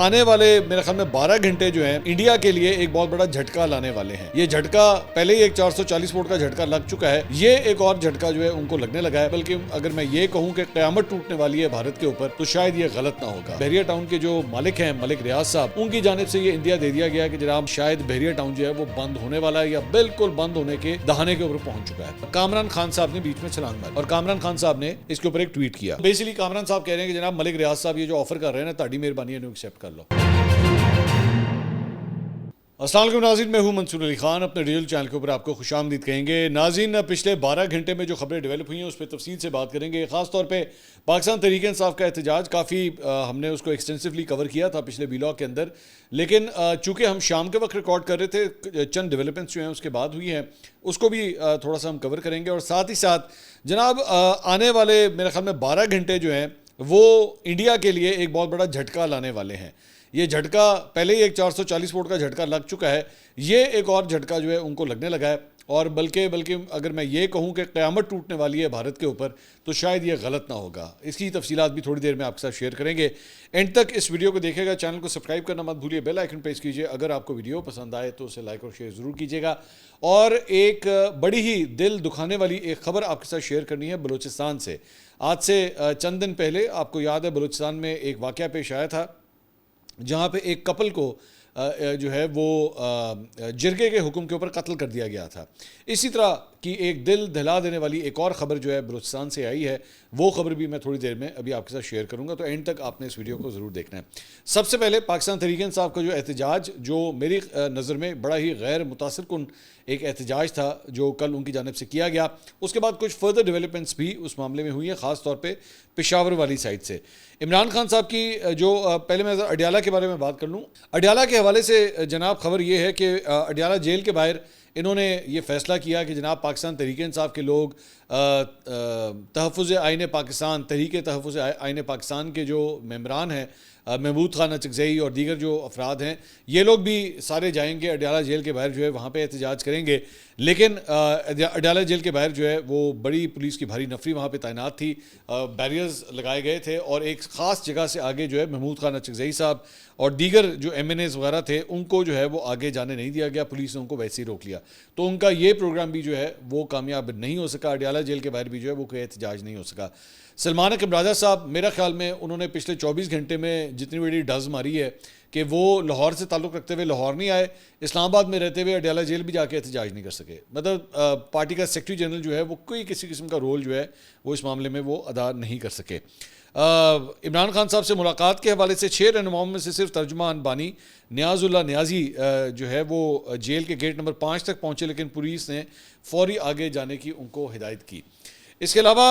آنے والے میرے خیال میں 12 گھنٹے جو ہیں انڈیا کے لیے ایک بہت بڑا جھٹکا لانے والے ہیں. یہ جھٹکا پہلے ہی ایک 440 ووٹ کا جھٹکا لگ چکا ہے, یہ ایک اور جھٹکا جو ہے ان کو لگنے لگا ہے. بلکہ اگر میں یہ کہوں کہ قیامت ٹوٹنے والی ہے بھارت کے اوپر تو شاید یہ غلط نہ ہوگا. بحریہ ٹاؤن کے جو مالک ہیں ملک ریاض صاحب, ان کی جانب سے یہ اندیا دے دیا گیا کہ جناب شاید بحریہ ٹاؤن جو ہے وہ بند ہونے والا ہے یا بالکل بند ہونے کے دہانے کے اوپر پہنچ چکا ہے. کامران خان صاحب نے بیچ میں چھلانگ ماری اور کامران خان صاحب نے اس کے اوپر ایک ٹویٹ کیا. بیسیکلی کامران صاحب کہہ رہے ہیں کہ جناب ملک ریاض صاحب یہ جو آفر کر رہے ہیں نا, تہاڈی مہربانی ہے ایکسیپٹ کر لو. السلام علیکم ناظرین, میں ہوں منصور علی خان, اپنے ڈیجیٹل چینل کے اوپر آپ کو خوش آمدید کہیں گے. ناظرین, پچھلے 12 گھنٹے میں جو خبریں ڈیولپ ہوئی ہیں اس پہ تفصیل سے بات کریں گے. خاص طور پہ پاکستان تحریک انصاف کا احتجاج, کافی ہم نے اس کو ایکسٹینسولی کور کیا تھا پچھلے ویلاگ کے اندر, لیکن چونکہ ہم شام کے وقت ریکارڈ کر رہے تھے, چند ڈیولپمنٹس جو ہیں اس کے بعد ہوئی ہیں, اس کو بھی تھوڑا سا ہم کور کریں گے. اور ساتھ ہی ساتھ جناب آنے والے میرے خیال میں 12 گھنٹے جو ہیں وہ انڈیا کے لیے ایک بہت بڑا جھٹکا لانے والے ہیں. یہ جھٹکا پہلے ہی ایک 440 ووٹ کا جھٹکا لگ چکا ہے, یہ ایک اور جھٹکا جو ہے ان کو لگنے لگا ہے. اور بلکہ اگر میں یہ کہوں کہ قیامت ٹوٹنے والی ہے بھارت کے اوپر تو شاید یہ غلط نہ ہوگا. اس کی تفصیلات بھی تھوڑی دیر میں آپ کے ساتھ شیئر کریں گے. اینڈ تک اس ویڈیو کو دیکھے گا, چینل کو سبسکرائب کرنا مت بھولیے, بیل آئیکن پریس کیجیے. اگر آپ کو ویڈیو پسند آئے تو اسے لائک اور شیئر ضرور کیجیے گا. اور ایک بڑی ہی دل دکھانے والی ایک خبر آپ کے ساتھ شیئر کرنی ہے بلوچستان سے. آج سے چند دن پہلے آپ کو یاد ہے بلوچستان میں ایک واقعہ پیش آیا تھا جہاں پہ ایک کپل کو جو ہے وہ جرگے کے حکم کے اوپر قتل کر دیا گیا تھا. اسی طرح کی ایک دل دہلا دینے والی ایک اور خبر جو ہے بلوچستان سے آئی ہے, وہ خبر بھی میں تھوڑی دیر میں ابھی آپ کے ساتھ شیئر کروں گا, تو اینڈ تک آپ نے اس ویڈیو کو ضرور دیکھنا ہے. سب سے پہلے پاکستان تحریک انصاف کا جو احتجاج, جو میری نظر میں بڑا ہی غیر متاثر کن ایک احتجاج تھا جو کل ان کی جانب سے کیا گیا, اس کے بعد کچھ فردر ڈیولپمنٹس بھی اس معاملے میں ہوئی ہیں, خاص طور پہ پشاور والی سائڈ سے. عمران خان صاحب کی جو پہلے میں اڈیالہ کے بارے میں بات کر لوں. اڈیالہ کے حوالے سے جناب خبر یہ ہے کہ اڈیالہ جیل کے باہر انہوں نے یہ فیصلہ کیا کہ جناب پاکستان تحریک انصاف کے لوگ تحفظ آئین پاکستان, تحریک تحفظ آئین پاکستان کے جو ممبران ہیں, محمود خان اچکزئی اور دیگر جو افراد ہیں, یہ لوگ بھی سارے جائیں گے اڈیالہ جیل کے باہر جو ہے وہاں پہ احتجاج کریں گے. لیکن اڈیالہ جیل کے باہر جو ہے وہ بڑی پولیس کی بھاری نفری وہاں پہ تعینات تھی, بیریئرز لگائے گئے تھے, اور ایک خاص جگہ سے آگے جو ہے محمود خان اچکزئی صاحب اور دیگر جو ایم این ایز وغیرہ تھے ان کو جو ہے وہ آگے جانے نہیں دیا گیا, پولیس نے ان کو ویسے ہی روک لیا. تو ان کا یہ پروگرام بھی جو ہے وہ کامیاب نہیں ہو سکا. اڈیالہ جیل کے باہر بھی جو ہے وہ کوئی احتجاج نہیں ہو سکا. سلمان اکرم راجہ صاحب, میرا خیال میں انہوں نے پچھلے 24 گھنٹے میں جتنی بڑی ڈز ماری ہے کہ وہ لاہور سے تعلق رکھتے ہوئے لاہور نہیں آئے, اسلام آباد میں رہتے ہوئے اڈیالہ جیل بھی جا کے احتجاج نہیں کر سکے. مطلب پارٹی کا سیکرٹری جنرل جو ہے وہ کوئی کسی قسم کا رول جو ہے وہ اس معاملے میں وہ ادا نہیں کر سکے. عمران خان صاحب سے ملاقات کے حوالے سے 6 رہنماؤں میں سے صرف ترجمان بانی نیاز اللہ نیازی جو ہے وہ جیل کے گیٹ نمبر 5 تک پہنچے, لیکن پولیس نے فوری آگے جانے کی ان کو ہدایت کی. اس کے علاوہ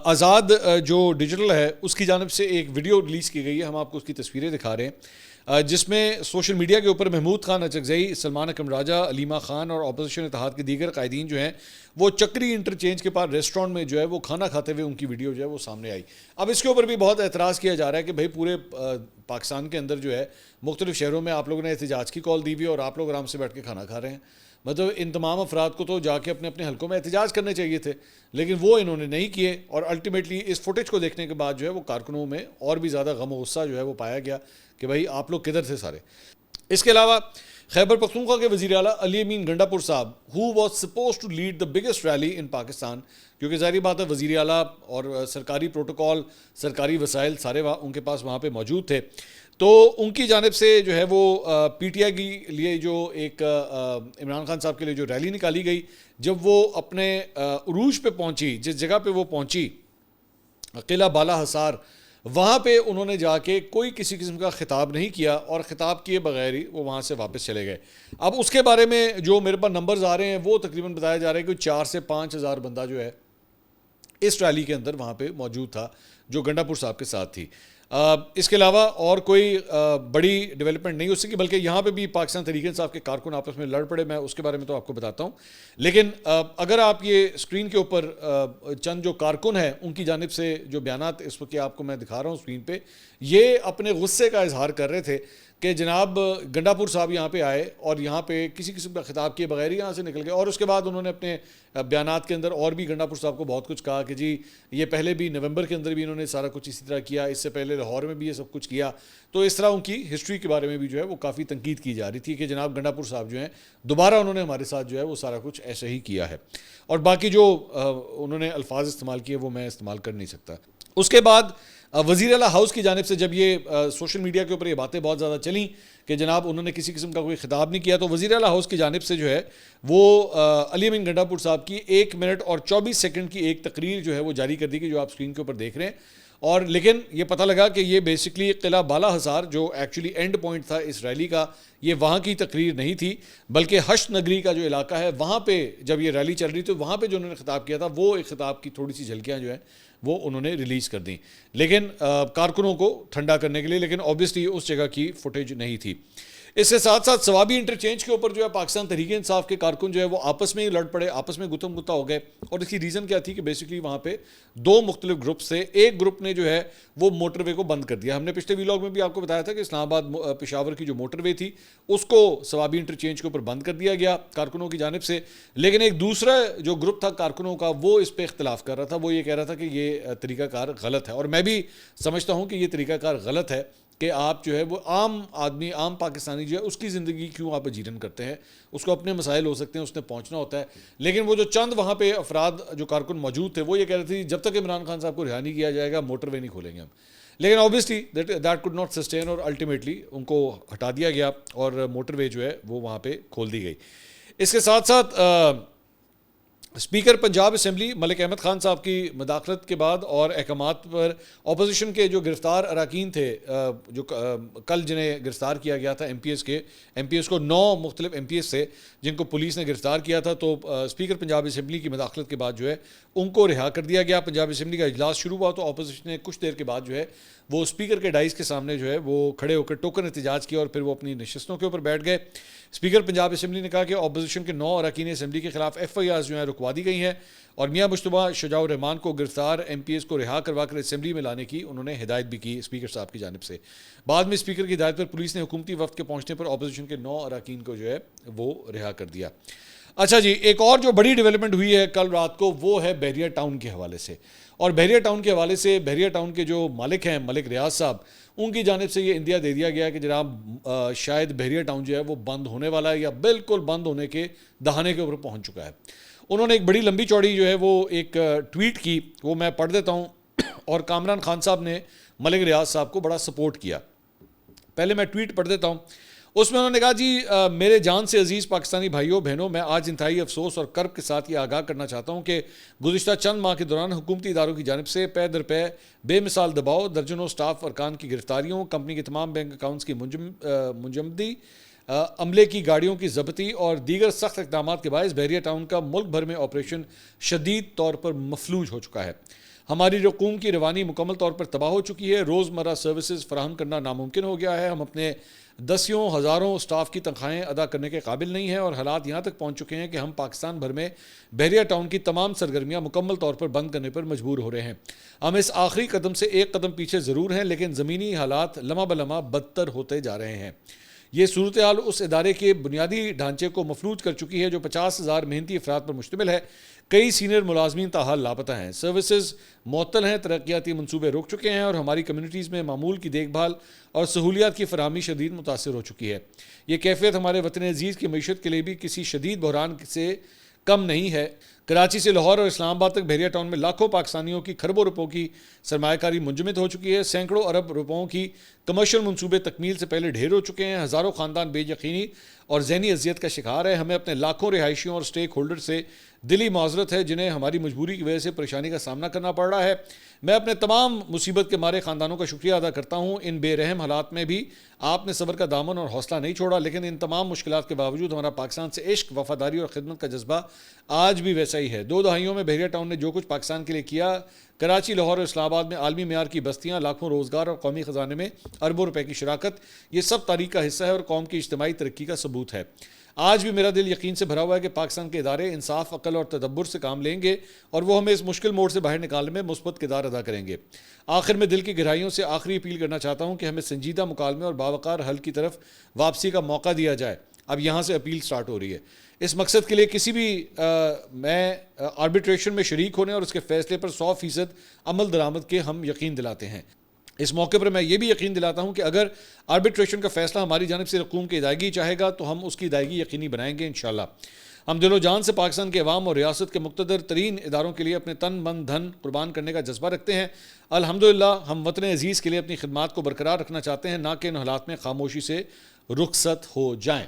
آزاد جو ڈیجیٹل ہے اس کی جانب سے ایک ویڈیو ریلیز کی گئی ہے, ہم آپ کو اس کی تصویریں دکھا رہے ہیں, جس میں سوشل میڈیا کے اوپر محمود خان اچکزئی, سلمان اکرم راجہ, علیمہ خان اور اپوزیشن اتحاد کے دیگر قائدین جو ہیں وہ چکری انٹرچینج کے پاس ریسٹورانٹ میں جو ہے وہ کھانا کھاتے ہوئے ان کی ویڈیو جو ہے وہ سامنے آئی. اب اس کے اوپر بھی بہت اعتراض کیا جا رہا ہے کہ بھائی پورے پاکستان کے اندر جو ہے مختلف شہروں میں آپ لوگوں نے احتجاج کی کال دی ہوئی اور آپ لوگ آرام سے بیٹھ کے کھانا کھا رہے ہیں. مطلب ان تمام افراد کو تو جا کے اپنے اپنے حلقوں میں احتجاج کرنے چاہیے تھے, لیکن وہ انہوں نے نہیں کیے. اور الٹیمیٹلی اس فوٹیج کو دیکھنے کے بعد جو ہے وہ کارکنوں میں اور بھی زیادہ غم و غصہ جو ہے وہ پایا گیا کہ بھائی آپ لوگ کدھر تھے سارے. اس کے علاوہ خیبر پختونخوا کے وزیر اعلیٰ علی امین گنڈا پور صاحب, who was supposed to lead the biggest rally in Pakistan, کیونکہ ظاہری بات ہے وزیر اعلیٰ اور سرکاری پروٹوکول, سرکاری وسائل سارے ان کے پاس وہاں پہ موجود تھے, تو ان کی جانب سے جو ہے وہ پی ٹی آئی کے لیے جو ایک عمران خان صاحب کے لیے جو ریلی نکالی گئی, جب وہ اپنے عروج پہ پہنچی, جس جگہ پہ وہ پہنچی قلعہ بالا حصار, وہاں پہ انہوں نے جا کے کوئی کسی قسم کا خطاب نہیں کیا, اور خطاب کیے بغیر ہی وہ وہاں سے واپس چلے گئے. اب اس کے بارے میں جو میرے پاس نمبرز آ رہے ہیں وہ تقریباً بتایا جا رہا ہے کہ 4 سے 5 ہزار بندہ جو ہے اس ریلی کے اندر وہاں پہ موجود تھا جو گنڈا پور صاحب کے ساتھ تھی. اس کے علاوہ اور کوئی بڑی ڈیولپمنٹ نہیں ہو سکی, بلکہ یہاں پہ بھی پاکستان تحریک انصاف کے کارکن آپس میں لڑ پڑے, میں اس کے بارے میں تو آپ کو بتاتا ہوں. لیکن اگر آپ یہ اسکرین کے اوپر چند جو کارکن ہیں ان کی جانب سے جو بیانات اس وقت آپ کو میں دکھا رہا ہوں اسکرین پہ, یہ اپنے غصے کا اظہار کر رہے تھے کہ جناب گنڈاپور صاحب یہاں پہ آئے اور یہاں پہ کسی قسم کا خطاب کیے بغیر ہی یہاں سے نکل گئے, اور اس کے بعد انہوں نے اپنے بیانات کے اندر اور بھی گنڈاپور صاحب کو بہت کچھ کہا کہ جی یہ پہلے بھی نومبر کے اندر بھی انہوں نے سارا کچھ اسی طرح کیا, اس سے پہلے لاہور میں بھی یہ سب کچھ کیا. تو اس طرح ان کی ہسٹری کے بارے میں بھی جو ہے وہ کافی تنقید کی جا رہی تھی کہ جناب گنڈاپور صاحب جو ہیں دوبارہ انہوں نے ہمارے ساتھ جو ہے وہ سارا کچھ ایسے ہی کیا ہے, اور باقی جو انہوں نے الفاظ استعمال کیے وہ میں استعمال کر نہیں سکتا. اس کے بعد وزیر اعلیٰ ہاؤس کی جانب سے جب یہ سوشل میڈیا کے اوپر یہ باتیں بہت زیادہ چلیں کہ جناب انہوں نے کسی قسم کا کوئی خطاب نہیں کیا, تو وزیر اعلیٰ ہاؤس کی جانب سے جو ہے وہ علی امین گنڈاپور صاحب کی 1 منٹ اور 24 سیکنڈ کی ایک تقریر جو ہے وہ جاری کر دی گئی, جو آپ اسکرین کے اوپر دیکھ رہے ہیں. اور لیکن یہ پتہ لگا کہ یہ بیسکلی قلعہ بالا حصار جو ایکچولی اینڈ پوائنٹ تھا اس ریلی کا, یہ وہاں کی تقریر نہیں تھی بلکہ حشد نگری کا جو علاقہ ہے وہاں پہ جب یہ ریلی چل رہی تھی وہاں پہ جو انہوں نے خطاب کیا تھا وہ ایک خطاب کی تھوڑی سی جھلکیاں جو ہیں وہ انہوں نے ریلیز کر دیں, لیکن کارکنوں کو ٹھنڈا کرنے کے لیے, لیکن آبویسلی اس جگہ کی فوٹیج نہیں تھی. اس کے ساتھ ساتھ ثوابی انٹرچینج کے اوپر جو ہے پاکستان تحریک انصاف کے کارکن جو ہے وہ آپس میں ہی لڑ پڑے, آپس میں گتم گتا ہو گئے, اور اس کی ریزن کیا تھی کہ بیسکلی وہاں پہ 2 مختلف گروپ سے ایک گروپ نے جو ہے وہ موٹر وے کو بند کر دیا. ہم نے پچھلے ویلاگ میں بھی آپ کو بتایا تھا کہ اسلام آباد پشاور کی جو موٹر وے تھی اس کو ثوابی انٹرچینج کے اوپر بند کر دیا گیا کارکنوں کی جانب سے, لیکن ایک دوسرا جو گروپ تھا کارکنوں کا وہ اس پہ اختلاف کر رہا تھا. وہ یہ کہہ رہا تھا کہ یہ طریقہ کار غلط ہے, اور میں بھی سمجھتا ہوں کہ یہ طریقہ کار غلط ہے کہ آپ جو ہے وہ عام آدمی, عام پاکستانی جو ہے اس کی زندگی کیوں آپ اجیرن کرتے ہیں. اس کو اپنے مسائل ہو سکتے ہیں, اس نے پہنچنا ہوتا ہے, لیکن وہ جو چند وہاں پہ افراد جو کارکن موجود تھے وہ یہ کہہ رہے تھے جب تک عمران خان صاحب کو رہا نہیں کیا جائے گا موٹر وے نہیں کھولیں گے ہم. لیکن obviously that could not sustain, اور الٹیمیٹلی ان کو ہٹا دیا گیا اور موٹر وے جو ہے وہ وہاں پہ کھول دی گئی. اس کے ساتھ ساتھ اسپیکر پنجاب اسمبلی ملک احمد خان صاحب کی مداخلت کے بعد اور احکامات پر اپوزیشن کے جو گرفتار اراکین تھے جو کل جنہیں گرفتار کیا گیا تھا ایم پی ایس کو 9 مختلف ایم پی ایس سے جن کو پولیس نے گرفتار کیا تھا, تو اسپیکر پنجاب اسمبلی کی مداخلت کے بعد جو ہے ان کو رہا کر دیا گیا. پنجاب اسمبلی کا اجلاس شروع ہوا تو اپوزیشن نے کچھ دیر کے بعد جو ہے وہ اسپیکر کے ڈائز کے سامنے جو ہے وہ کھڑے ہو کر ٹوکن احتجاج کیا اور پھر وہ اپنی نشستوں کے اوپر بیٹھ گئے. اسپیکر پنجاب اسمبلی نے کہا کہ اپوزیشن کے 9 اراکین اسمبلی کے خلاف ایف آئی آرز جو ہیں رکوا دی گئی ہیں, اور میاں مشتبہ شجاع الرحمان کو گرفتار ایم پی ایس کو رہا کروا کر اسمبلی میں لانے کی انہوں نے ہدایت بھی کی اسپیکر صاحب کی جانب سے. بعد میں اسپیکر کی ہدایت پر پولیس نے حکومتی وفد کے پہنچنے پر اپوزیشن کے 9 اراکین کو جو ہے وہ رہا کر دیا. اچھا جی, ایک اور جو بڑی ڈیولپمنٹ ہوئی ہے کل رات کو وہ ہے بحریہ ٹاؤن کے حوالے سے, اور بحریہ ٹاؤن کے حوالے سے بحریہ ٹاؤن کے جو مالک ہیں ملک ریاض صاحب, ان کی جانب سے یہ اندیا دے دیا گیا کہ جناب شاید بحریہ ٹاؤن جو ہے وہ بند ہونے والا ہے یا بالکل بند ہونے کے دہانے کے اوپر پہنچ چکا ہے. انہوں نے ایک بڑی لمبی چوڑی جو ہے وہ ایک ٹویٹ کی, وہ میں پڑھ دیتا ہوں, اور کامران خان صاحب نے ملک ریاض صاحب کو بڑا سپورٹ کیا. پہلے میں ٹویٹ پڑھ دیتا ہوں. اس میں انہوں نے کہا جی میرے جان سے عزیز پاکستانی بھائیوں بہنوں, میں آج انتہائی افسوس اور کرب کے ساتھ یہ آگاہ کرنا چاہتا ہوں کہ گزشتہ چند ماہ کے دوران حکومتی اداروں کی جانب سے پے در پے بے مثال دباؤ, درجنوں سٹاف ارکان کی گرفتاریوں, کمپنی کے تمام بینک اکاؤنٹس کی منجمدی, عملے کی گاڑیوں کی ضبطی اور دیگر سخت اقدامات کے باعث بحریہ ٹاؤن کا ملک بھر میں آپریشن شدید طور پر مفلوج ہو چکا ہے. ہماری رقوم کی روانی مکمل طور پر تباہ ہو چکی ہے, روزمرہ سروسز فراہم کرنا ناممکن ہو گیا ہے, ہم اپنے دسیوں ہزاروں سٹاف کی تنخواہیں ادا کرنے کے قابل نہیں ہیں, اور حالات یہاں تک پہنچ چکے ہیں کہ ہم پاکستان بھر میں بحریہ ٹاؤن کی تمام سرگرمیاں مکمل طور پر بند کرنے پر مجبور ہو رہے ہیں. ہم اس آخری قدم سے ایک قدم پیچھے ضرور ہیں, لیکن زمینی حالات لمحہ بلمحہ بدتر ہوتے جا رہے ہیں. یہ صورتحال اس ادارے کے بنیادی ڈھانچے کو مفلوج کر چکی ہے جو 50,000 محنتی افراد پر مشتمل ہے. کئی سینئر ملازمین تاحال لاپتہ ہیں, سروسز معطل ہیں, ترقیاتی منصوبے رک چکے ہیں, اور ہماری کمیونٹیز میں معمول کی دیکھ بھال اور سہولیات کی فراہمی شدید متاثر ہو چکی ہے. یہ کیفیت ہمارے وطن عزیز کی معیشت کے لیے بھی کسی شدید بحران سے کم نہیں ہے. کراچی سے لاہور اور اسلام آباد تک بحریہ ٹاؤن میں لاکھوں پاکستانیوں کی کھربوں روپوں کی سرمایہ کاری منجمد ہو چکی ہے. سینکڑوں ارب روپوں کی کمرشل منصوبے تکمیل سے پہلے ڈھیر ہو چکے ہیں. ہزاروں خاندان بے یقینی اور ذہنی اذیت کا شکار ہے. ہمیں اپنے لاکھوں رہائشیوں اور سٹیک ہولڈر سے دلی معذرت ہے جنہیں ہماری مجبوری کی وجہ سے پریشانی کا سامنا کرنا پڑ رہا ہے. میں اپنے تمام مصیبت کے مارے خاندانوں کا شکریہ ادا کرتا ہوں. ان بے رحم حالات میں بھی آپ نے صبر کا دامن اور حوصلہ نہیں چھوڑا, لیکن ان تمام مشکلات کے باوجود ہمارا پاکستان سے عشق, وفاداری اور خدمت کا جذبہ آج بھی ویسا ہی ہے. 2 دہائیوں میں بحریہ ٹاؤن نے جو کچھ پاکستان کے لیے کیا, کراچی, لاہور اور اسلام آباد میں عالمی معیار کی بستیاں, لاکھوں روزگار اور قومی خزانے میں اربوں روپے کی شراکت, یہ سب تاریخ کا حصہ ہے اور قوم کی اجتماعی ترقی کا ثبوت ہے. آج بھی میرا دل یقین سے بھرا ہوا ہے کہ پاکستان کے ادارے انصاف، عقل اور تدبر سے کام لیں گے اور وہ ہمیں اس مشکل موڑ سے باہر نکالنے میں مثبت کردار ادا کریں گے۔ آخر میں دل کی گہرائیوں سے آخری اپیل کرنا چاہتا ہوں کہ ہمیں سنجیدہ مکالمے اور باوقار حل کی طرف واپسی کا موقع دیا جائے۔ اب یہاں سے اپیل سٹارٹ ہو رہی ہے۔ اس مقصد کے لیے کسی بھی میں آربیٹریشن میں شریک ہونے اور اس کے فیصلے پر 100% عمل درآمد کے ہم یقین دلاتے ہیں۔ اس موقع پر میں یہ بھی یقین دلاتا ہوں کہ اگر آربیٹریشن کا فیصلہ ہماری جانب سے رقوم کی ادائیگی چاہے گا تو ہم اس کی ادائیگی یقینی بنائیں گے انشاءاللہ۔ ہم دل و جان سے پاکستان کے عوام اور ریاست کے مقتدر ترین اداروں کے لیے اپنے تن من دھن قربان کرنے کا جذبہ رکھتے ہیں۔ الحمدللہ ہم وطن عزیز کے لیے اپنی خدمات کو برقرار رکھنا چاہتے ہیں، نہ کہ ان حالات میں خاموشی سے رخصت ہو جائیں۔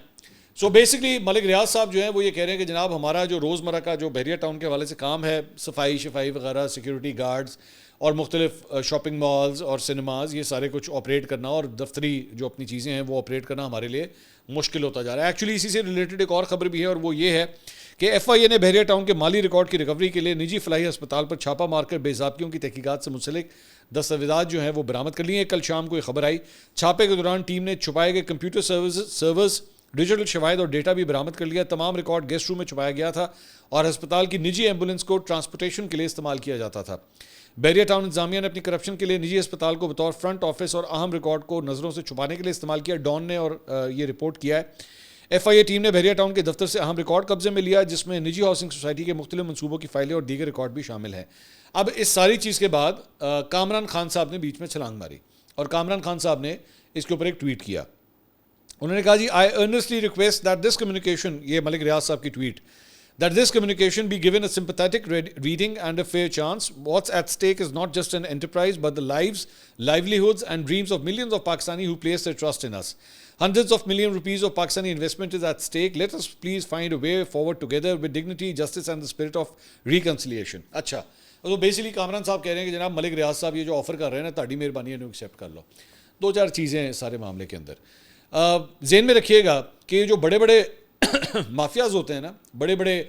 سو بیسکلی ملک ریاض صاحب جو ہیں وہ یہ کہہ رہے ہیں کہ جناب ہمارا جو روزمرہ کا جو بحریہ ٹاؤن کے حوالے سے کام ہے، صفائی شفائی وغیرہ، سیکیورٹی گارڈز اور مختلف شاپنگ مالز اور سنیماز، یہ سارے کچھ آپریٹ کرنا اور دفتری جو اپنی چیزیں ہیں وہ آپریٹ کرنا ہمارے لیے مشکل ہوتا جا رہا ہے۔ ایکچولی اسی سے ریلیٹڈ ایک اور خبر بھی ہے، اور وہ یہ ہے کہ ایف آئی اے نے بحریہ ٹاؤن کے مالی ریکارڈ کی ریکوری کے لیے نجی فلاحی ہسپتال پر چھاپہ مار کر بے ضابطگیوں کی تحقیقات سے منسلک دستاویزات جو ہیں وہ برآمد کر لیے ہیں۔ کل شام کو یہ خبر آئی، چھاپے کے دوران ٹیم نے چھپائے گئے کمپیوٹر سرورز، ڈیجیٹل شواہد اور ڈیٹا بھی برآمد کر لیا۔ تمام ریکارڈ گیسٹ روم میں چھپایا گیا تھا اور ہسپتال کی نجی ایمبولینس کو ٹرانسپورٹیشن کے لیے استعمال کیا جاتا تھا۔ بحریہ ٹاؤن انتظامیہ نے اپنی کرپشن کے لیے نجی اسپتال کو بطور فرنٹ آفس اور اہم ریکارڈ کو نظروں سے چھپانے کے لیے استعمال کیا۔ ڈان نے اور یہ رپورٹ کیا ہے۔ ایف آئی اے ٹیم نے بحریہ ٹاؤن کے دفتر سے اہم ریکارڈ قبضے میں لیا، جس میں نجی ہاؤسنگ سوسائٹی کے مختلف منصوبوں کی فائلیں اور دیگر ریکارڈ بھی شامل ہیں۔ اب اس ساری چیز کے بعد کامران خان صاحب نے بیچ میں چھلانگ ماری، اور کامران خان صاحب نے اس کے اوپر ایک ٹویٹ کیا۔ انہوں نے کہا جی آئی ارنسٹلی ریکویسٹ دیٹ دس کمیونیکیشن، یہ ملک ریاض صاحب کی tweet, that this communication be given a sympathetic reading and a fair chance. What's at stake is not just an enterprise, but the lives, livelihoods and dreams of millions of Pakistani who place their trust in us. Hundreds of million rupees of Pakistani investment is at stake. Let us please find a way forward together with dignity, justice and the spirit of reconciliation. اچھا تو basically Kamran صاحب کہہ رہے ہیں کہ جناب ملک ریاض صاحب یہ جو آفر کر رہے ہیں نا، تہاڈی مہربانی ہے ایکسیپٹ کر لو۔ دو چار چیزیں ہیں سارے معاملے کے اندر، ذہن میں رکھیے گا کہ جو بڑے بڑے مافیاز ہوتے ہیں نا، بڑے بڑے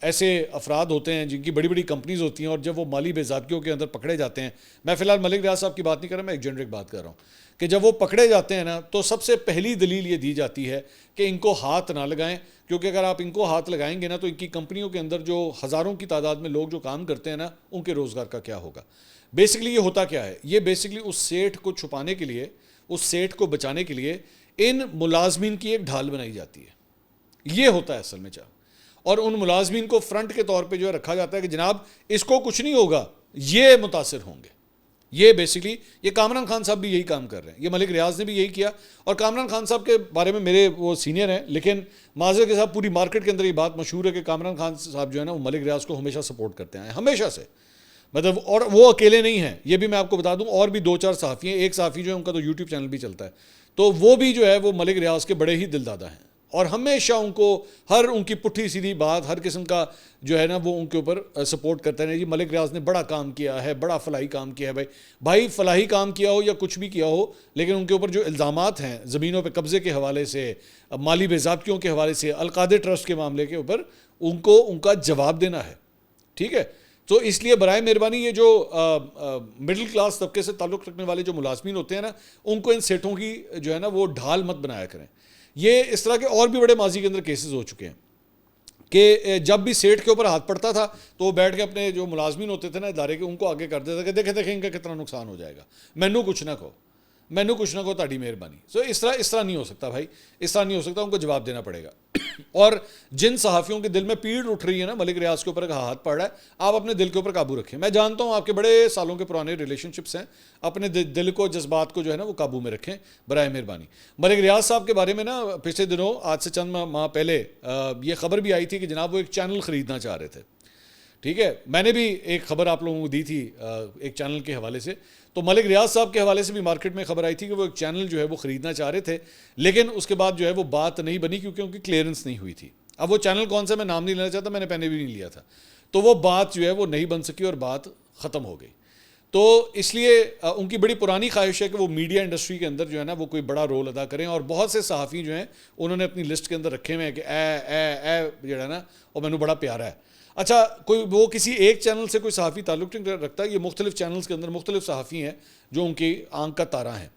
ایسے افراد ہوتے ہیں جن کی بڑی بڑی کمپنیز ہوتی ہیں، اور جب وہ مالی بے ضابطگیوں کے اندر پکڑے جاتے ہیں، میں فی الحال ملک ریاض صاحب کی بات نہیں کر رہا، میں ایک جنرک بات کر رہا ہوں، کہ جب وہ پکڑے جاتے ہیں نا تو سب سے پہلی دلیل یہ دی جاتی ہے کہ ان کو ہاتھ نہ لگائیں، کیونکہ اگر آپ ان کو ہاتھ لگائیں گے نا تو ان کی کمپنیوں کے اندر جو ہزاروں کی تعداد میں لوگ جو کام کرتے ہیں نا، ان کے روزگار کا کیا ہوگا۔ بیسکلی یہ ہوتا کیا ہے، یہ بیسکلی اس سیٹ کو چھپانے کے لیے، اس سیٹ کو بچانے کے لیے ان ملازمین کی ایک ڈھال بنائی جاتی ہے۔ یہ ہوتا ہے اصل میں چاہ، اور ان ملازمین کو فرنٹ کے طور پہ جو ہے رکھا جاتا ہے کہ جناب اس کو کچھ نہیں ہوگا، یہ متاثر ہوں گے۔ یہ بیسکلی یہ کامران خان صاحب بھی یہی کام کر رہے ہیں، یہ ملک ریاض نے بھی یہی کیا، اور کامران خان صاحب کے بارے میں میرے وہ سینئر ہیں، لیکن معذرت کے ساتھ پوری مارکیٹ کے اندر یہ بات مشہور ہے کہ کامران خان صاحب جو ہے نا وہ ملک ریاض کو ہمیشہ سپورٹ کرتے ہیں، ہمیشہ سے، مطلب، اور وہ اکیلے نہیں ہیں، یہ بھی میں آپ کو بتا دوں، اور بھی دو چار صحافی ہیں، ایک صحافی جو ہے ان کا تو یوٹیوب چینل بھی چلتا ہے، تو وہ بھی جو ہے وہ ملک ریاض کے بڑے ہی دل دادا ہیں، اور ہمیشہ ان کو ہر ان کی پٹھی سیدھی بات، ہر قسم کا جو ہے نا وہ ان کے اوپر سپورٹ کرتے ہیں۔ جی ملک ریاض نے بڑا کام کیا ہے، بڑا فلاحی کام کیا ہے، بھائی فلاحی کام کیا ہو یا کچھ بھی کیا ہو، لیکن ان کے اوپر جو الزامات ہیں زمینوں پہ قبضے کے حوالے سے، مالی بے ضابطگیوں کے حوالے سے، القادر ٹرسٹ کے معاملے کے اوپر ان کو ان کا جواب دینا ہے، ٹھیک ہے۔ تو اس لیے برائے مہربانی یہ جو مڈل کلاس طبقے سے تعلق رکھنے والے جو ملازمین ہوتے ہیں نا، ان کو ان سیٹوں کی جو ہے نا وہ ڈھال مت بنایا کریں۔ یہ اس طرح کے اور بھی بڑے ماضی کے اندر کیسز ہو چکے ہیں کہ جب بھی سیٹ کے اوپر ہاتھ پڑتا تھا تو وہ بیٹھ کے اپنے جو ملازمین ہوتے تھے نا ادارے کے، ان کو آگے کر دیتا کہ دیکھیں ان کا کتنا نقصان ہو جائے گا، مینو کچھ نہ کہو تہاڈی مہربانی۔ سو اس طرح نہیں ہو سکتا بھائی، اس طرح نہیں ہو سکتا، ان کو جواب دینا پڑے گا۔ اور جن صحافیوں کے دل میں پیڑ اٹھ رہی ہے نا، ملک ریاض کے اوپر ہاتھ پڑ رہا ہے، آپ اپنے دل کے اوپر قابو رکھیں۔ میں جانتا ہوں آپ کے بڑے سالوں کے پرانے ریلیشن شپس ہیں، اپنے دل کو، جذبات کو جو ہے نا وہ قابو میں رکھیں برائے مہربانی۔ ملک ریاض صاحب کے بارے میں نا پچھلے دنوں، آج سے چند ماہ پہلے یہ خبر بھی آئی تھی کہ جناب وہ ایک چینل خریدنا چاہ رہے تھے، ٹھیک ہے۔ میں نے بھی ایک خبر آپ لوگوں کو دی تھی ایک چینل کے حوالے سے، تو ملک ریاض صاحب کے حوالے سے بھی مارکیٹ میں خبر آئی تھی کہ وہ ایک چینل جو ہے وہ خریدنا چاہ رہے تھے، لیکن اس کے بعد جو ہے وہ بات نہیں بنی کیونکہ ان کی کلیئرنس نہیں ہوئی تھی۔ اب وہ چینل کون سا میں نام نہیں لینا چاہتا، میں نے پہلے بھی نہیں لیا تھا، تو وہ بات جو ہے وہ نہیں بن سکی اور بات ختم ہو گئی۔ تو اس لیے ان کی بڑی پرانی خواہش ہے کہ وہ میڈیا انڈسٹری کے اندر جو ہے نا وہ کوئی بڑا رول ادا کریں، اور بہت سے صحافی جو ہیں انہوں نے اپنی لسٹ کے اندر رکھے ہوئے ہیں کہ اے جو ہے نا وہ مینوں بڑا پیارا ہے۔ اچھا، کوئی وہ کسی ایک چینل سے کوئی صحافی تعلق نہیں رکھتا، یہ مختلف چینلز کے اندر مختلف صحافی ہیں جو ان کی آنکھ کا تارا ہیں۔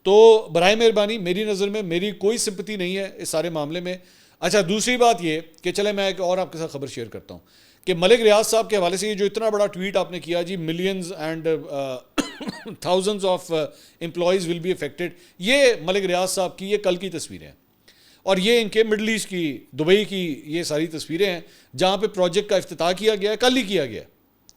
تو برائے مہربانی میری نظر میں میری کوئی سمپتی نہیں ہے اس سارے معاملے میں. اچھا دوسری بات یہ کہ چلے میں ایک اور آپ کے ساتھ خبر شیئر کرتا ہوں کہ ملک ریاض صاحب کے حوالے سے یہ جو اتنا بڑا ٹویٹ آپ نے کیا جی millions and thousands of employees will be affected, یہ ملک ریاض صاحب کی یہ کل کی تصویریں ہیں اور یہ ان کے مڈل ایسٹ کی دبئی کی یہ ساری تصویریں ہیں جہاں پہ پروجیکٹ کا افتتاح کیا گیا ہے, کل ہی کیا گیا ہے.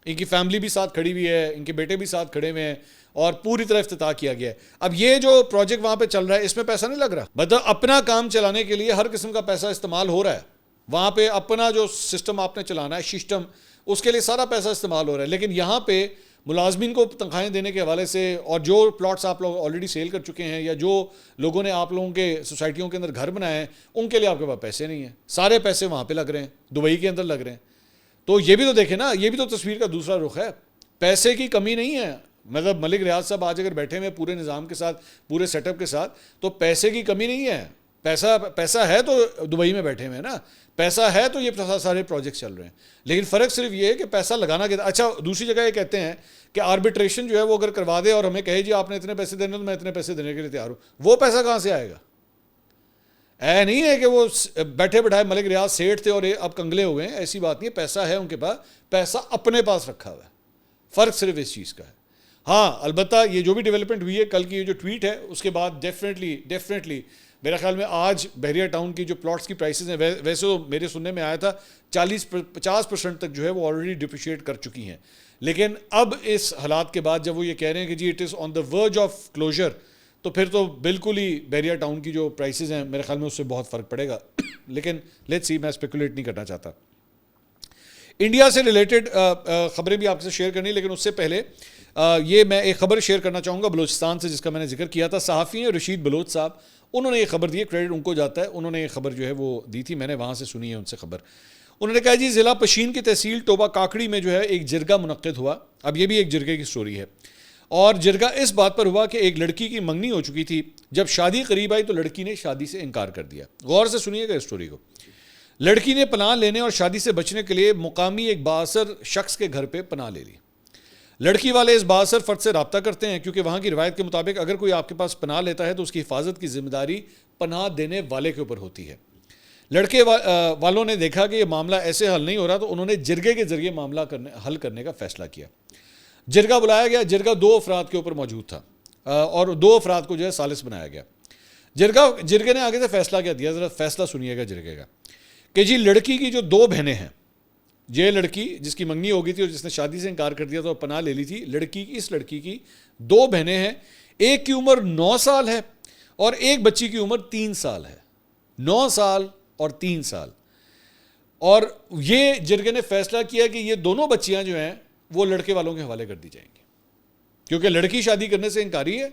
ان کی فیملی بھی ساتھ کھڑی ہوئی ہے, ان کے بیٹے بھی ساتھ کھڑے ہوئے ہیں اور پوری طرح افتتاح کیا گیا ہے. اب یہ جو پروجیکٹ وہاں پہ چل رہا ہے اس میں پیسہ نہیں لگ رہا, مطلب اپنا کام چلانے کے لیے ہر قسم کا پیسہ استعمال ہو رہا ہے وہاں پہ, اپنا جو سسٹم آپ نے چلانا ہے سسٹم اس کے لیے سارا پیسہ استعمال ہو رہا ہے. لیکن یہاں پہ ملازمین کو تنخواہیں دینے کے حوالے سے اور جو پلاٹس آپ لوگ آلریڈی سیل کر چکے ہیں یا جو لوگوں نے آپ لوگوں کے سوسائٹیوں کے اندر گھر بنائے ہیں ان کے لیے آپ کے پاس پیسے نہیں ہیں, سارے پیسے وہاں پہ لگ رہے ہیں, دبئی کے اندر لگ رہے ہیں. تو یہ بھی تو دیکھیں نا, یہ بھی تو تصویر کا دوسرا رخ ہے. پیسے کی کمی نہیں ہے, مطلب ملک ریاض صاحب آج اگر بیٹھے ہوئے پورے نظام کے ساتھ پورے سیٹ اپ کے ساتھ تو پیسے کی کمی نہیں ہے. پیسہ ہے تو دبئی میں بیٹھے ہوئے ہیں نا, پیسہ ہے تو یہ سارے پروجیکٹ چل رہے ہیں. لیکن فرق صرف یہ ہے کہ پیسہ لگانا کیا. اچھا دوسری جگہ یہ کہتے ہیں کہ آربیٹریشن جو ہے وہ اگر کروا دے اور ہمیں کہے جی آپ نے اتنے پیسے دینے تو میں اتنے پیسے دینے کے لیے تیار ہوں, وہ پیسہ کہاں سے آئے گا؟ اے نہیں ہے کہ وہ بیٹھے بٹھائے ملک ریاض سیٹھ تھے اور اب کنگلے ہو گئے ہیں, ایسی بات نہیں ہے. پیسہ ہے ان کے پاس, پیسہ اپنے پاس رکھا ہوا ہے. فرق صرف اس چیز کا ہے. ہاں البتہ یہ جو بھی ڈیولپمنٹ ہوئی ہے کل کی یہ جو ٹویٹ ہے اس کے بعد ڈیفینیٹلی میرا خیال میں آج بحریہ ٹاؤن کی جو پلاٹس کی پرائسز ہیں ویسے تو میرے سننے میں آیا تھا 40-50% تک جو ہے وہ آلریڈی ڈپریشیٹ کر چکی ہیں. لیکن اب اس حالات کے بعد جب وہ یہ کہہ رہے ہیں کہ جی it is on the verge of closure, تو پھر تو بالکل ہی بحریہ ٹاؤن کی جو پرائسز ہیں میرے خیال میں اس سے بہت فرق پڑے گا. لیکن لیٹس سی, میں اسپیکولیٹ نہیں کرنا چاہتا. انڈیا سے ریلیٹڈ خبریں بھی آپ سے شیئر کرنی, لیکن اس سے پہلے یہ میں ایک خبر شیئر کرنا چاہوں گا بلوچستان سے جس کا میں نے ذکر کیا تھا. صحافی ہیں رشید بلوچ صاحب, انہوں نے یہ خبر دی ہے, کریڈٹ ان کو جاتا ہے, انہوں نے یہ خبر جو ہے وہ دی تھی, میں نے وہاں سے سنی ہے ان سے خبر. انہوں نے کہا جی ضلع پشین کی تحصیل ٹوبہ کاکڑی میں جو ہے ایک جرگہ منعقد ہوا. اب یہ بھی ایک جرگے کی سٹوری ہے, اور جرگہ اس بات پر ہوا کہ ایک لڑکی کی منگنی ہو چکی تھی. جب شادی قریب آئی تو لڑکی نے شادی سے انکار کر دیا. غور سے سنیے گا اس سٹوری کو. لڑکی نے پناہ لینے اور شادی سے بچنے کے لیے مقامی ایک بااثر شخص کے گھر پہ پناہ لے لی. لڑکی والے اس بااثر فرد سے رابطہ کرتے ہیں کیونکہ وہاں کی روایت کے مطابق اگر کوئی آپ کے پاس پناہ لیتا ہے تو اس کی حفاظت کی ذمہ داری پناہ دینے والے کے اوپر ہوتی ہے. لڑکے والوں نے دیکھا کہ یہ معاملہ ایسے حل نہیں ہو رہا تو انہوں نے جرگے کے ذریعے معاملہ حل کرنے کا فیصلہ کیا. جرگہ بلایا گیا. جرگہ 2 افراد کے اوپر موجود تھا اور 2 افراد کو جو ہے ثالث بنایا گیا. جرگے نے آگے سے فیصلہ کیا دیا, ذرا فیصلہ سنیے گا جرگے کا, کہ جی لڑکی کی جو 2 بہنیں ہیں, یہ لڑکی جس کی منگنی ہو گئی تھی اور جس نے شادی سے انکار کر دیا تھا اور پناہ لے لی تھی, اس لڑکی کی 2 بہنیں ہیں. ایک کی عمر 9 سال ہے اور ایک بچی کی عمر 3 سال ہے. 9 سال اور 3 سال. اور یہ جرگے نے فیصلہ کیا کہ یہ دونوں بچیاں جو ہیں وہ لڑکے والوں کے حوالے کر دی جائیں گی, کیونکہ لڑکی شادی کرنے سے انکاری ہے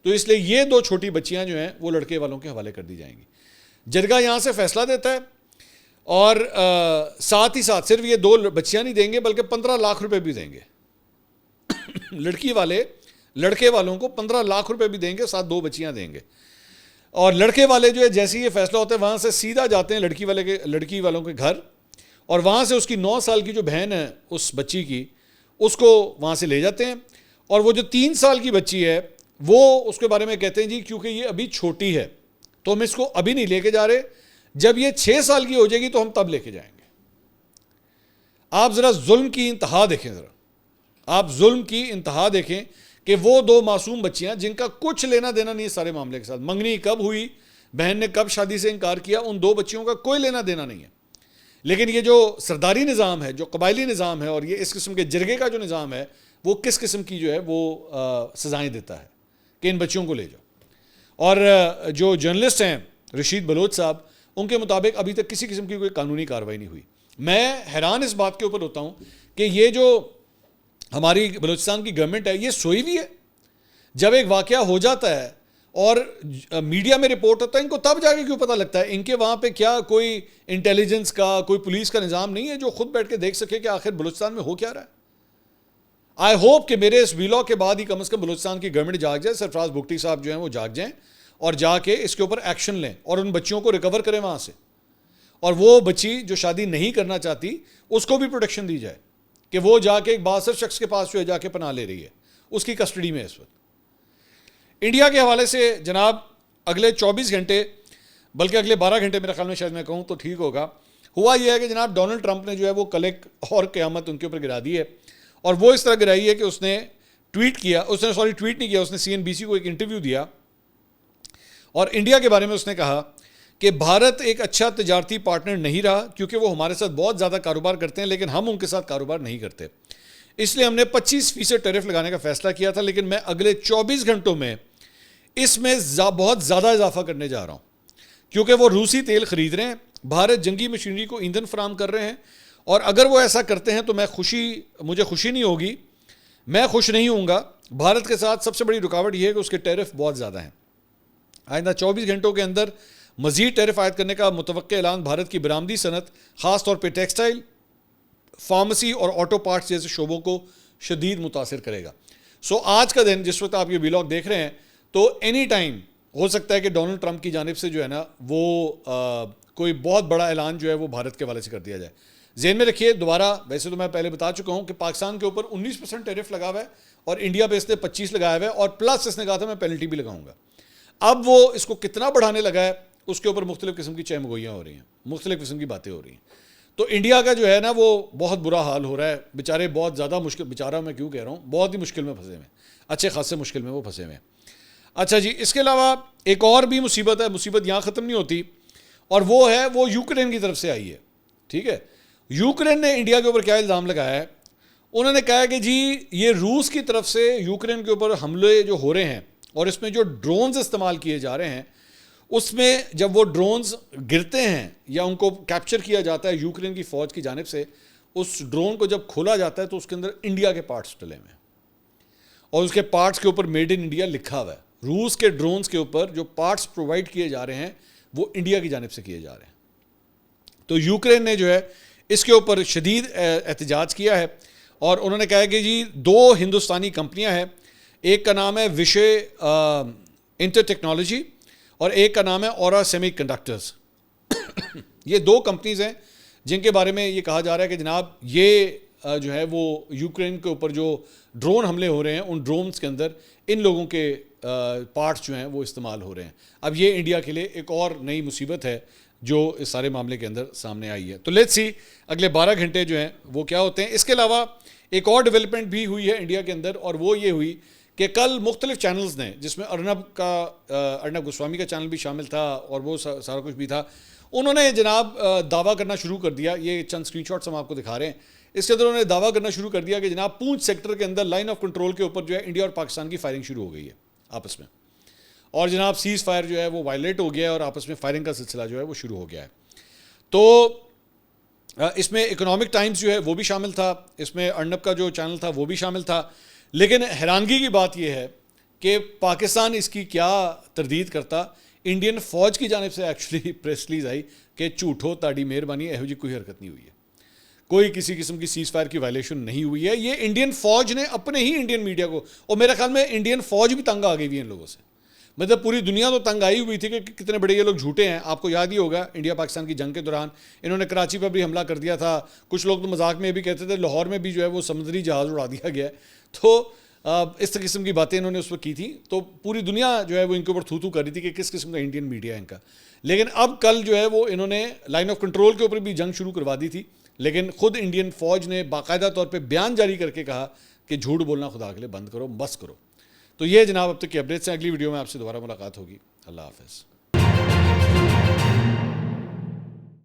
تو اس لیے یہ 2 چھوٹی بچیاں جو ہیں وہ لڑکے والوں کے حوالے کر دی جائیں گی. جرگہ یہاں سے فیصلہ دیتا ہے اور ساتھ ہی ساتھ صرف یہ 2 بچیاں نہیں دیں گے بلکہ 15 لاکھ روپے بھی دیں گے. لڑکی والے لڑکے والوں کو 15 لاکھ روپے بھی دیں گے, ساتھ 2 بچیاں دیں گے. اور لڑکے والے جو ہے جیسے یہ فیصلہ ہوتا ہے وہاں سے سیدھا جاتے ہیں لڑکی والوں کے گھر, اور وہاں سے اس کی 9 سال کی جو بہن ہے اس بچی کی, اس کو وہاں سے لے جاتے ہیں. اور وہ جو 3 سال کی بچی ہے وہ اس کے بارے میں کہتے ہیں جی کیونکہ یہ ابھی چھوٹی ہے تو ہم اس کو ابھی نہیں لے کے جا رہے, جب یہ 6 سال کی ہو جائے گی تو ہم تب لے کے جائیں گے. آپ ذرا ظلم کی انتہا دیکھیں, آپ ظلم کی انتہا دیکھیں کہ وہ 2 معصوم بچیاں جن کا کچھ لینا دینا نہیں ہے سارے معاملے کے ساتھ, منگنی کب ہوئی, بہن نے کب شادی سے انکار کیا, ان 2 بچیوں کا کوئی لینا دینا نہیں ہے. لیکن یہ جو سرداری نظام ہے, جو قبائلی نظام ہے, اور یہ اس قسم کے جرگے کا جو نظام ہے وہ کس قسم کی جو ہے وہ سزائیں دیتا ہے کہ ان بچیوں کو لے جاؤ. اور جو جرنلسٹ ہیں رشید بلوچ صاحب, ان کے مطابق ابھی تک کسی قسم کی کوئی قانونی کارروائی نہیں ہوئی. میں حیران اس بات کے اوپر ہوتا ہوں کہ یہ جو ہماری بلوچستان کی گورنمنٹ ہے یہ سوئی ہوئی ہے. جب ایک واقعہ ہو جاتا ہے اور میڈیا میں رپورٹ ہوتا ہے, ان کو تب جا کے کیوں پتہ لگتا ہے؟ ان کے وہاں پہ کیا کوئی انٹیلیجنس کا, کوئی پولیس کا نظام نہیں ہے جو خود بیٹھ کے دیکھ سکے کہ آخر بلوچستان میں ہو کیا رہا ہے؟ آئی ہوپ کہ میرے اس ویلاگ کے بعد ہی کم از کم بلوچستان کی گورنمنٹ جاگ جائے, سرفراز بگٹی صاحب جو ہیں وہ جاگ جائیں اور جا کے اس کے اوپر ایکشن لیں اور ان بچیوں کو ریکور کریں وہاں سے, اور وہ بچی جو شادی نہیں کرنا چاہتی اس کو بھی پروٹیکشن دی جائے کہ وہ جا کے ایک بااثر شخص کے پاس جو ہے جا کے پناہ لے رہی ہے, اس کی کسٹڈی میں اس وقت. انڈیا کے حوالے سے جناب اگلے 24 گھنٹے بلکہ اگلے 12 گھنٹے میرے خیال میں شاید میں کہوں تو ٹھیک ہوگا، ہوا یہ ہے کہ جناب ڈونلڈ ٹرمپ نے جو ہے وہ کل ایک اور قیامت ان کے اوپر گرا دی ہے، اور وہ اس طرح گرائی ہے کہ اس نے ٹویٹ نہیں کیا، اس نے CNBC کو ایک انٹرویو دیا اور انڈیا کے بارے میں اس نے کہا کہ بھارت ایک اچھا تجارتی پارٹنر نہیں رہا کیونکہ وہ ہمارے ساتھ بہت زیادہ کاروبار کرتے ہیں لیکن ہم ان کے ساتھ کاروبار نہیں کرتے، اس لیے ہم نے 25% ٹیرف لگانے کا فیصلہ کیا تھا، لیکن میں اگلے 24 گھنٹوں میں اس میں بہت زیادہ اضافہ کرنے جا رہا ہوں کیونکہ وہ روسی تیل خرید رہے ہیں، بھارت جنگی مشینری کو ایندھن فراہم کر رہے ہیں، اور اگر وہ ایسا کرتے ہیں تو مجھے خوشی نہیں ہوگی، میں خوش نہیں ہوں گا۔ بھارت کے ساتھ سب سے بڑی رکاوٹ یہ ہے کہ اس کے ٹیرف بہت زیادہ ہیں، آئندہ 24 گھنٹوں کے اندر مزید ٹیرف عائد کرنے کا متوقع اعلان بھارت کی برآمدی صنعت خاص طور پہ ٹیکسٹائل، فارمیسی اور آٹو پارٹس جیسے شعبوں کو شدید متاثر کرے گا۔ آج کا دن جس وقت آپ یہ ویلاگ دیکھ رہے ہیں تو اینی ٹائم ہو سکتا ہے کہ ڈونلڈ ٹرمپ کی جانب سے جو ہے نا وہ کوئی بہت بڑا اعلان جو ہے وہ بھارت کے حوالے سے کر دیا جائے۔ ذہن میں رکھیے دوبارہ، ویسے تو میں پہلے بتا چکا ہوں کہ پاکستان کے اوپر 19% ٹیرف لگا ہوا ہے اور انڈیا پہ اس نے 25 لگایا ہوا ہے، اور پلس اس نے کہا تھا میں پینلٹی بھی لگاؤں گا۔ اب وہ اس کو کتنا بڑھانے لگا ہے اس کے اوپر مختلف قسم کی چہمگوئیاں ہو رہی ہیں، مختلف قسم کی باتیں ہو رہی ہیں۔ تو انڈیا کا جو ہے نا وہ بہت برا حال ہو رہا ہے، بیچارے بہت زیادہ مشکل، بیچارہ میں کیوں کہہ رہا ہوں، بہت ہی مشکل میں پھنسے ہوئے ہیں، اچھے خاصے مشکل میں وہ پھنسے ہوئے ہیں۔ اچھا جی، اس کے علاوہ ایک اور بھی مصیبت ہے، مصیبت یہاں ختم نہیں ہوتی، اور وہ ہے وہ یوکرین کی طرف سے آئی ہے، ٹھیک ہے۔ یوکرین نے انڈیا کے اوپر کیا الزام لگایا ہے؟ انہوں نے کہا کہ جی یہ روس کی طرف سے یوکرین کے اوپر حملے جو ہو رہے ہیں اور اس میں جو ڈرونز استعمال کیے جا رہے ہیں، اس میں جب وہ ڈرونز گرتے ہیں یا ان کو کیپچر کیا جاتا ہے یوکرین کی فوج کی جانب سے، اس ڈرون کو جب کھولا جاتا ہے تو اس کے اندر انڈیا کے پارٹس ڈلے ہوئے ہیں اور اس کے پارٹس کے اوپر میڈ ان انڈیا لکھا ہوا ہے۔ روس کے ڈرونز کے اوپر جو پارٹس پرووائڈ کیے جا رہے ہیں وہ انڈیا کی جانب سے کیے جا رہے ہیں۔ تو یوکرین نے جو ہے اس کے اوپر شدید احتجاج کیا ہے اور انہوں نے کہا کہ جی 2 ہندوستانی کمپنیاں ہیں، ایک کا نام ہے وشے انٹر ٹیکنالوجی اور ایک کا نام ہے اورا سیمی کنڈکٹرز۔ یہ 2 کمپنیز ہیں جن کے بارے میں یہ کہا جا رہا ہے کہ جناب یہ جو ہے وہ یوکرین کے اوپر جو ڈرون حملے ہو رہے ہیں ان ڈرونز کے اندر ان لوگوں کے پارٹس جو ہیں وہ استعمال ہو رہے ہیں۔ اب یہ انڈیا کے لیے ایک اور نئی مصیبت ہے جو اس سارے معاملے کے اندر سامنے آئی ہے۔ تو لیٹس سی اگلے 12 گھنٹے جو ہیں وہ کیا ہوتے ہیں۔ اس کے علاوہ ایک اور ڈیولپمنٹ بھی ہوئی ہے انڈیا کے اندر، اور وہ یہ ہوئی کہ کل مختلف چینلز نے، جس میں ارنب گوسوامی کا چینل بھی شامل تھا اور وہ سارا کچھ بھی تھا، انہوں نے جناب دعویٰ کرنا شروع کر دیا۔ یہ چند اسکرین شاٹس ہم آپ کو دکھا رہے ہیں، اس کے اندر انہوں نے دعویٰ کرنا شروع کر دیا کہ جناب پونچھ سیکٹر کے اندر لائن آف کنٹرول کے اوپر جو ہے انڈیا اور پاکستان کی فائرنگ شروع ہو گئی ہے آپس میں، اور جناب سیز فائر جو ہے وہ وائلیٹ ہو گیا ہے اور آپس میں فائرنگ کا سلسلہ جو ہے وہ شروع ہو گیا ہے۔ تو اس میں اکنامک ٹائمز جو ہے وہ بھی شامل تھا، اس میں ارنب کا جو چینل تھا وہ بھی شامل تھا، لیکن حیرانگی کی بات یہ ہے کہ پاکستان اس کی کیا تردید کرتا، انڈین فوج کی جانب سے ایکچولی پریس ریلیز آئی کہ جھوٹو تاڑی مہربانی، ایہو جی کوئی حرکت نہیں ہوئی ہے، کوئی کسی قسم کی سیز فائر کی وائلیشن نہیں ہوئی ہے۔ یہ انڈین فوج نے اپنے ہی انڈین میڈیا کو، اور میرے خیال میں انڈین فوج بھی تنگ آ گئی ہوئی ہے ان لوگوں سے، مطلب پوری دنیا تو تنگ آئی ہوئی تھی کہ کتنے بڑے یہ لوگ جھوٹے ہیں۔ آپ کو یاد ہی ہوگا انڈیا پاکستان کی جنگ کے دوران انہوں نے کراچی پر بھی حملہ کر دیا تھا، کچھ لوگ تو مذاق میں بھی کہتے تھے لاہور میں بھی جو ہے وہ سمندری جہاز اڑا دیا گیا ہے، تو اس قسم کی باتیں انہوں نے اس وقت کی تھی، تو پوری دنیا جو ہے وہ ان کے اوپر تھو تھو کر رہی تھی کہ کس قسم کا انڈین میڈیا ہے ان کا۔ لیکن اب کل جو ہے وہ انہوں نے لائن آف کنٹرول کے اوپر بھی جنگ شروع کروا دی تھی، لیکن خود انڈین فوج نے باقاعدہ طور پہ بیان جاری کر کے کہا کہ جھوٹ بولنا خدا کے لیے بند کرو، بس کرو۔ تو یہ جناب اب تک کی اپڈیٹس ہیں، اگلی ویڈیو میں آپ سے دوبارہ ملاقات ہوگی، اللہ حافظ۔